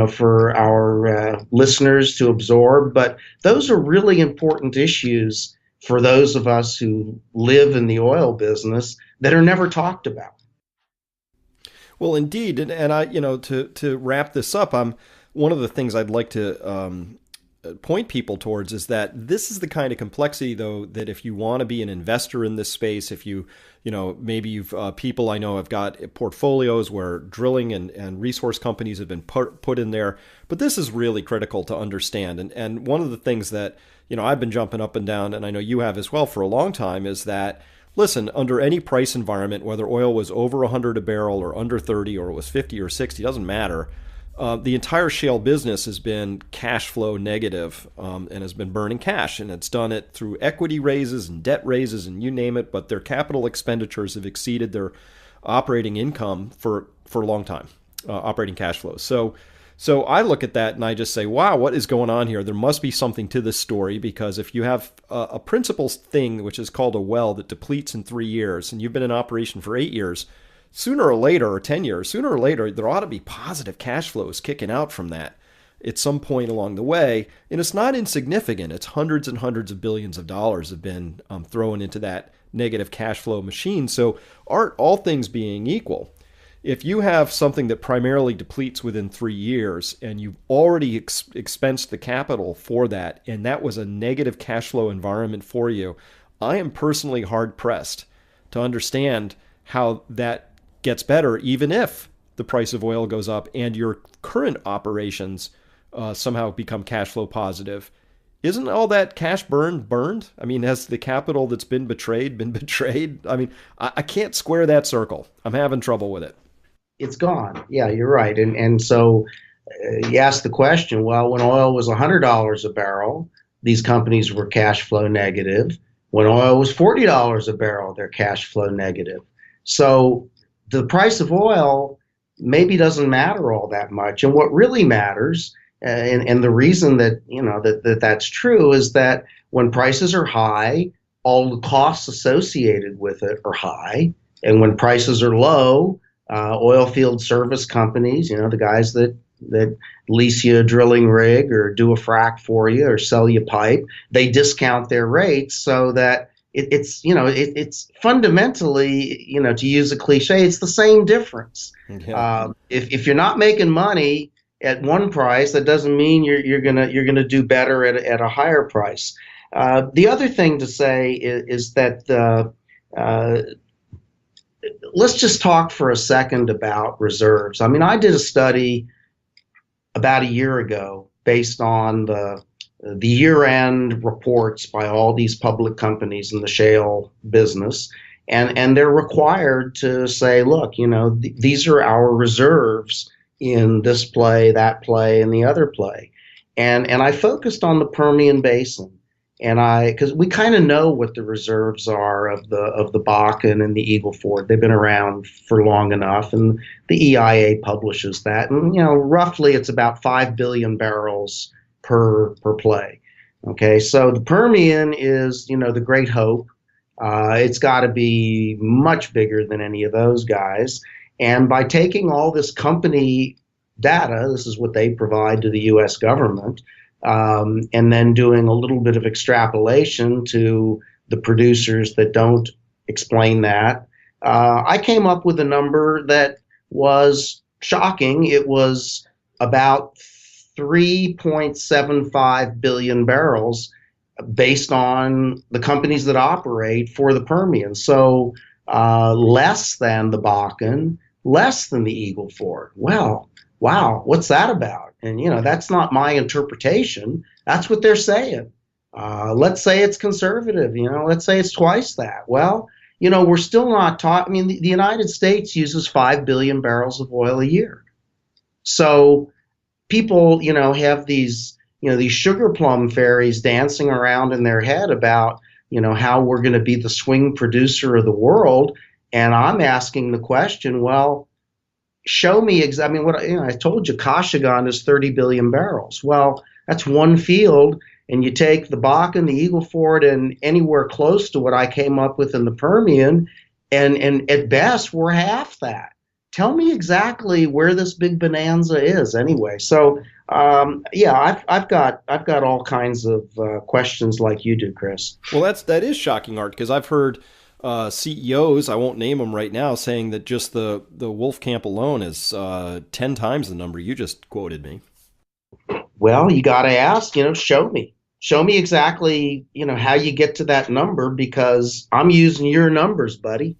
for our listeners to absorb. But those are really important issues for those of us who live in the oil business that are never talked about. Well, indeed, and I, to wrap this up, one of the things I'd like to point people towards is that this is the kind of complexity, though, that if you want to be an investor in this space, if you, maybe you've people I know have got portfolios where drilling and resource companies have been put in there, but this is really critical to understand. And one of the things that, I've been jumping up and down, and I know you have as well for a long time, is that, listen, under any price environment, whether oil was over 100 a barrel or under 30 or it was 50 or 60, doesn't matter. The entire shale business has been cash flow negative and has been burning cash, and it's done it through equity raises and debt raises and you name it, but their capital expenditures have exceeded their operating income for a long time, operating cash flows. So I look at that and I just say, wow, what is going on here? There must be something to this story, because if you have a principal thing, which is called a well, that depletes in 3 years, and you've been in operation for 8 years, sooner or later, or 10 years, sooner or later, there ought to be positive cash flows kicking out from that at some point along the way. And it's not insignificant. It's hundreds and hundreds of billions of dollars have been thrown into that negative cash flow machine. So all things being equal, if you have something that primarily depletes within 3 years and you've already expensed the capital for that, and that was a negative cash flow environment for you, I am personally hard pressed to understand how that gets better, even if the price of oil goes up and your current operations somehow become cash flow positive. Isn't all that cash burned? I mean, has the capital that's been betrayed? I mean, I can't square that circle. I'm having trouble with it. It's gone. Yeah, you're right. And so you ask the question, well, when oil was $100 a barrel, these companies were cash flow negative. When oil was $40 a barrel, they're cash flow negative. So the price of oil maybe doesn't matter all that much. And what really matters, and the reason that, that's true, is that when prices are high, all the costs associated with it are high. And when prices are low, oil field service companies, the guys that lease you a drilling rig or do a frack for you or sell you pipe, they discount their rates so that it's fundamentally, to use a cliche, it's the same difference. Yeah. If you're not making money at one price, that doesn't mean you're gonna do better at a higher price. The other thing to say is that let's just talk for a second about reserves. I mean, I did a study about a year ago based on the year-end reports by all these public companies in the shale business, and they're required to say, look, these are our reserves in this play, that play, and the other play, and I focused on the Permian Basin, and because we kind of know what the reserves are of the Bakken and the Eagle Ford. They've been around for long enough, and the EIA publishes that, and roughly it's about 5 billion barrels per play. Okay, so the Permian is, the great hope. It's got to be much bigger than any of those guys. And by taking all this company data, this is what they provide to the U.S. government, and then doing a little bit of extrapolation to the producers that don't explain that, I came up with a number that was shocking. It was about 3.75 billion barrels based on the companies that operate for the Permian. So less than the Bakken, less than the Eagle Ford. Well, wow, what's that about? And, that's not my interpretation. That's what they're saying. Let's say it's conservative, let's say it's twice that. Well, we're still not talking. I mean, the United States uses 5 billion barrels of oil a year. So people, have these sugar plum fairies dancing around in their head about, how we're going to be the swing producer of the world. And I'm asking the question, well, show me I told you Kashagan is 30 billion barrels. Well, that's one field, and you take the Bakken, the Eagle Ford, and anywhere close to what I came up with in the Permian, and at best we're half that. Tell me exactly where this big bonanza is anyway. So yeah, I've got all kinds of questions like you do, Chris. Well, that is shocking, Art, because I've heard CEOs, I won't name them right now, saying that just the wolf camp alone is 10 times the number you just quoted me. Well, you got to ask, show me exactly, how you get to that number, because I'm using your numbers, buddy.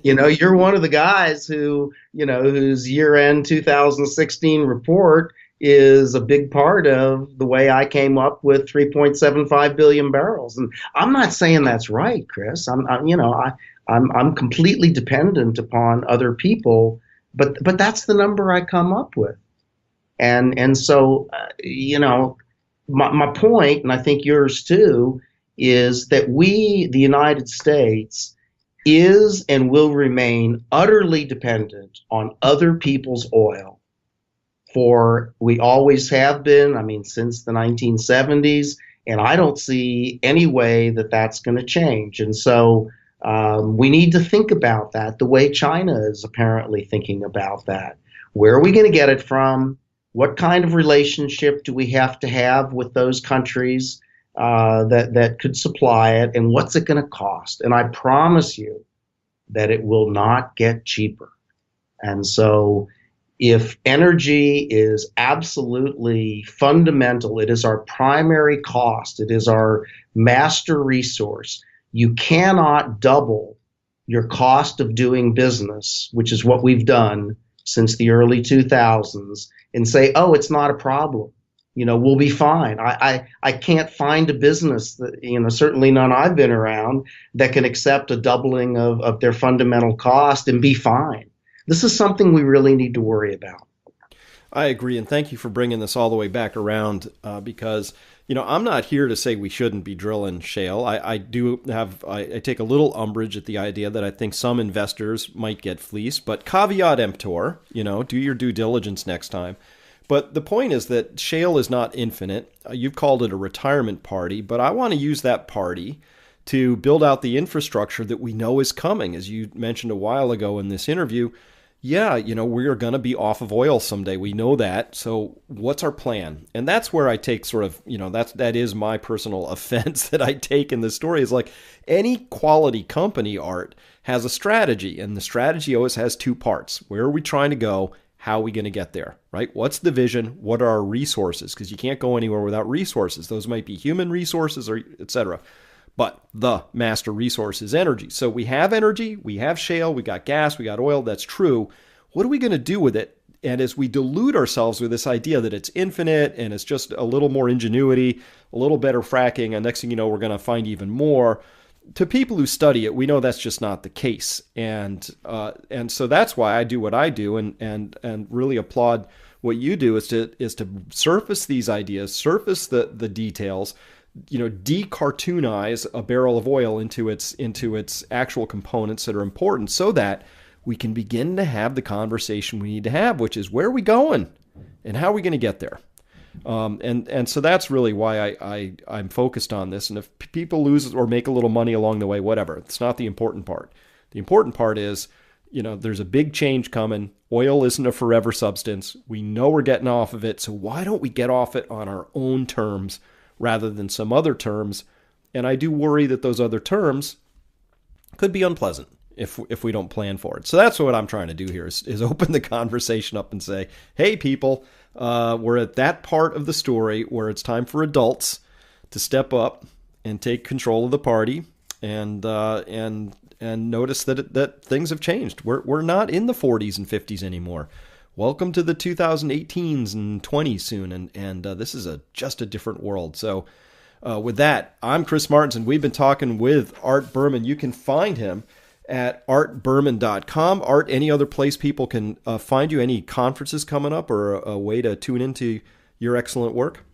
You're one of the guys whose year-end 2016 report is a big part of the way I came up with 3.75 billion barrels. And I'm not saying that's right, Chris. I'm completely dependent upon other people, but that's the number I come up with. And so, my point, and I think yours too, is that we, the United States, is and will remain utterly dependent on other people's oil. We always have been, since the 1970s, and I don't see any way that that's going to change. And so we need to think about that the way China is apparently thinking about that. Where are we going to get it from? What kind of relationship do we have to have with those countries that could supply it, and what's it going to cost? And I promise you that it will not get cheaper. And so if energy is absolutely fundamental, it is our primary cost, it is our master resource, you cannot double your cost of doing business, which is what we've done since the early 2000s, and say, oh, it's not a problem. We'll be fine. I can't find a business that, certainly none I've been around, that can accept a doubling of their fundamental cost and be fine. This is something we really need to worry about. I agree, and thank you for bringing this all the way back around because, I'm not here to say we shouldn't be drilling shale. I take a little umbrage at the idea that I think some investors might get fleeced, but caveat emptor, do your due diligence next time. But the point is that shale is not infinite. You've called it a retirement party, but I want to use that party to build out the infrastructure that we know is coming. As you mentioned a while ago in this interview, yeah, we're going to be off of oil someday. We know that. So what's our plan? And that's where I take sort of, that is my personal offense that I take in this story, is like any quality company, Art, has a strategy. And the strategy always has two parts. Where are we trying to go? How are we going to get there, right? What's the vision? What are our resources? Because you can't go anywhere without resources. Those might be human resources or et cetera. But the master resource is energy. So we have energy, we have shale, we got gas, we got oil. That's true. What are we going to do with it? And as we delude ourselves with this idea that it's infinite and it's just a little more ingenuity, a little better fracking, and next thing you know, we're going to find even more. To people who study it, we know that's just not the case. And so that's why I do what I do, and really applaud what you do is to surface these ideas, surface the details, decartoonize a barrel of oil into its actual components that are important, so that we can begin to have the conversation we need to have, which is where are we going and how are we going to get there? And so that's really why I'm focused on this. And if people lose or make a little money along the way, whatever, it's not the important part. The important part is, there's a big change coming. Oil isn't a forever substance. We know we're getting off of it. So why don't we get off it on our own terms rather than some other terms? And I do worry that those other terms could be unpleasant if we don't plan for it. So that's what I'm trying to do here is open the conversation up and say, hey, people, we're at that part of the story where it's time for adults to step up and take control of the party and notice that things have changed. We're not in the 40s and 50s anymore. Welcome to the 2018s and 20s soon, and this is just a different world. So with that, I'm Chris Martenson. We've been talking with Art Berman. You can find him at artberman.com. Art, any other place people can find you? Any conferences coming up or a way to tune into your excellent work?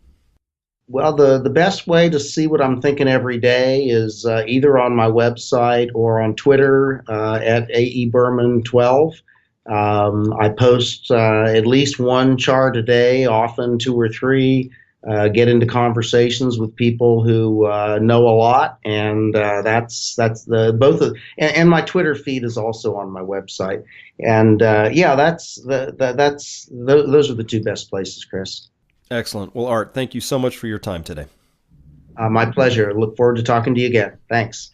Well, the best way to see what I'm thinking every day is either on my website or on Twitter at aeberman12. I post at least one chart a day, often two or three. get into conversations with people who know a lot, and that's the both of, and my Twitter feed is also on my website, and those are the two best places, Chris. Excellent. Well, Art, thank you so much for your time today. My pleasure. Look forward to talking to you again. Thanks.